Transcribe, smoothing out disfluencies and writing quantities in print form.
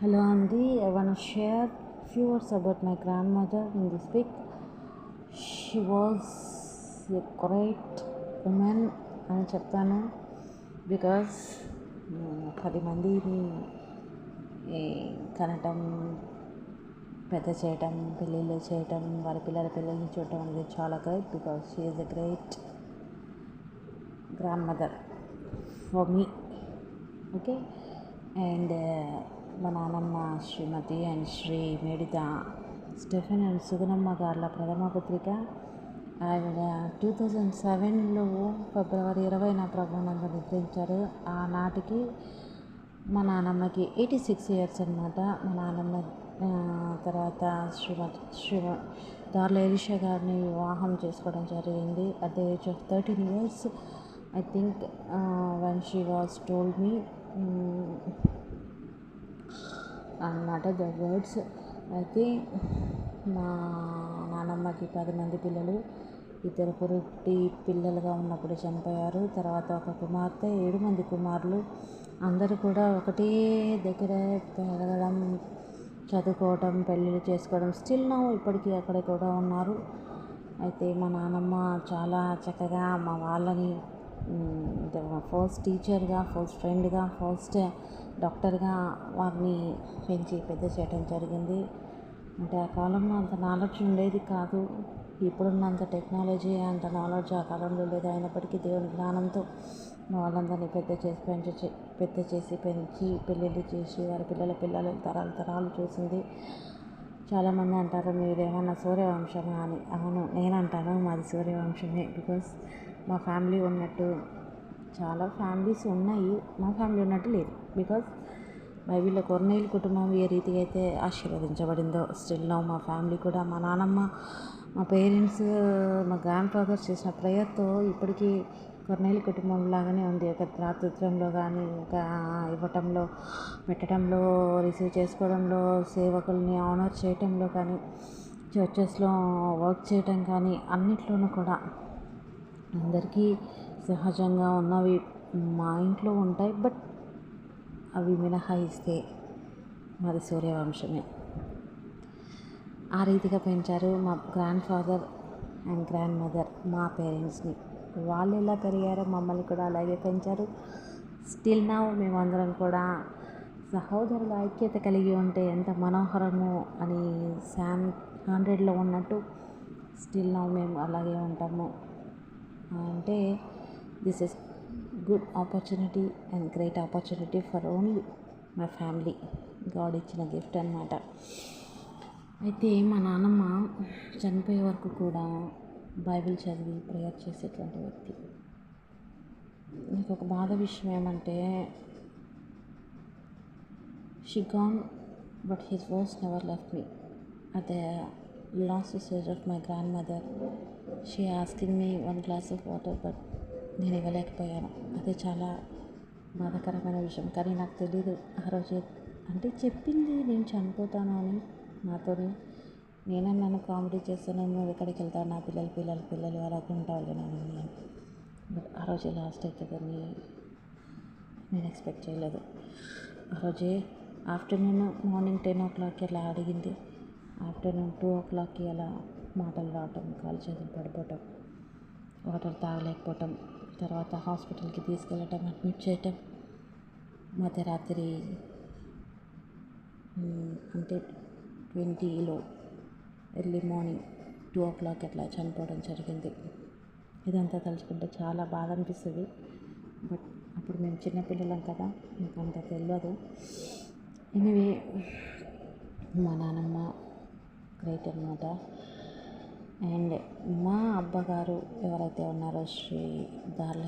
Hello Andy, I want to share few words about my grandmother in this week. She was a great woman అని చెప్తాను because 10 మందిని కనటం, పెద్ద చేయటం, పెళ్ళిళ్ళు చేయటం, వారి పిల్లల్ని చూడటం అనేది చాలా great because she is a great grand mother for me. Okay, and మా నాన్నమ్మ శ్రీమతి అండ్ శ్రీ మేడిత స్టెఫెన్ అండ్ సుగుణమ్మ గార్ల ప్రథమ పుత్రిక. ఆవిడ 2007లో ఫిబ్రవరి 20న ప్రభువునందు నిద్రించారు. ఆనాటికి మా నాన్నమ్మకి 86 years అనమాట. మా నాన్నమ్మ తర్వాత శ్రీ దార్ల ఎలీషా గారిని వివాహం చేసుకోవడం జరిగింది at the age of 13 years. I think when she was told me అన్నమాట ద వర్డ్స్. అయితే మా నాన్నమ్మకి 10 మంది పిల్లలు, 2 పురిటి పిల్లలుగా ఉన్నప్పుడు చనిపోయారు. తర్వాత ఒక కుమార్తె, 7 మంది కుమారులు. అందరూ కూడా ఒకటే దగ్గర పెరగడం, చదువుకోవడం, పెళ్ళిళ్ళు చేసుకోవడం, స్టిల్ నౌ ఇప్పటికీ అక్కడే కూడా ఉన్నారు. అయితే మా నాన్నమ్మ చాలా చక్కగా మా వాళ్ళని ఫస్ట్ టీచర్గా, ఫస్ట్ ఫ్రెండ్గా, ఫస్ట్ డాక్టర్గా వారిని పెంచి పెద్ద చేయడం జరిగింది. అంటే ఆ కాలంలో అంత నాలెడ్జ్ ఉండేది కాదు, ఇప్పుడున్నంత టెక్నాలజీ అంత నాలెడ్జ్ ఆ కాలంలో లేదు. అయినప్పటికీ దేవుని జ్ఞానంతో మా వాళ్ళందరినీ పెద్ద చేసి పెంచి పెళ్ళిళ్ళు చేసి వారి పిల్లల తరాలు చూసింది. చాలామంది అంటారు మీరేమన్నా సూర్యవంశమా అని. అవును, నేను అంటాను మాది సూర్యవంశమే. బికాస్ మా ఫ్యామిలీ ఉన్నట్టు చాలా ఫ్యామిలీస్ ఉన్నాయి, మా ఫ్యామిలీ ఉన్నట్టు లేదు. బికాస్ బైబిల్లో కొర్నేలు కుటుంబం ఏ రీతిగా అయితే ఆశీర్వదించబడిందో, స్టిల్ నౌ మా ఫ్యామిలీ కూడా, మా నాన్నమ్మ, మా పేరెంట్స్, మా గ్రాండ్ ఫాదర్స్ చేసిన ప్రేయర్తో ఇప్పటికీ కొర్నేలు కుటుంబం లాగానే ఉంది. ఒక భ్రాతృత్వంలో కానీ, ఒక ఇవ్వటంలో, పెట్టడంలో, రిసీవ్ చేసుకోవడంలో, సేవకుల్ని ఆనర్ చేయటంలో కానీ, చర్చెస్లో వర్క్ చేయటం కానీ, అన్నిట్లోనూ కూడా అందరికీ సహజంగా ఉన్నవి మా ఇంట్లో ఉంటాయి. బట్ అవి మినహాయిస్తే మాది సూర్యవంశమే. ఆ రీతిగా పెంచారు మా grand father and grand mother మా పేరెంట్స్ని. వాళ్ళు ఎలా పెరిగారో మమ్మల్ని కూడా అలాగే పెంచారు. స్టిల్ నౌ మేమందరం కూడా సహోదరుల ఐక్యత కలిగి ఉంటే ఎంత మనోహరము అని Psalm 100లో ఉన్నట్టు స్టిల్ నౌ మేము అలాగే ఉంటాము. అంటే this is good opportunity and great opportunity for only my family. God ఇచ్చిన గిఫ్ట్ అన్నమాట. అయితే మా నాన్నమ్మ చనిపోయే వరకు కూడా బైబిల్ చదివి ప్రేయర్ చేసేటువంటి వ్యక్తి. నాకు ఒక బాధ విషయం ఏమంటే she gone but his words never left me. At the last stage of my grand mother she asking me 1 glass of water, but నేను ఇవ్వలేకపోయాను. అదే చాలా బాధాకరమైన విషయం. కానీ నాకు తెలీదు ఆ రోజే, అంటే చెప్పింది నేను చనిపోతాను అని నాతోని. నన్ను కామెడీ చేస్తాను, నువ్వు ఎక్కడికి వెళ్తావు, నా పిల్లలు అలాగే ఉంటావులే నేను. బట్ ఆ రోజే లాస్ట్ అవుతుందని నేను ఎక్స్పెక్ట్ చేయలేదు. ఆ రోజే మార్నింగ్ 10 o'clock అలా అడిగింది. ఆఫ్టర్నూన్ 2 o'clock అలా మాటలు రావటం, కాలు చేతులు పడిపోవటం, వాటర్ తాగలేకపోవటం, తర్వాత హాస్పిటల్కి తీసుకెళ్ళటం, అడ్మిట్ చేయటం, మధ్యరాత్రి అంటే 20లో ఎర్లీ మార్నింగ్ 2 o'clock అట్లా చనిపోవడం జరిగింది. ఇదంతా తలుచుకుంటే చాలా బాధ అనిపిస్తుంది. బట్ అప్పుడు మేము చిన్నపిల్లలం కదా, నాకు అంత తెలియదు. ఎనీవే మా నాన్నమ్మ గ్రేట్ అన్నమాట. అండ్ మా అబ్బగారు ఎవరైతే ఉన్నారో శ్రీ దార్ల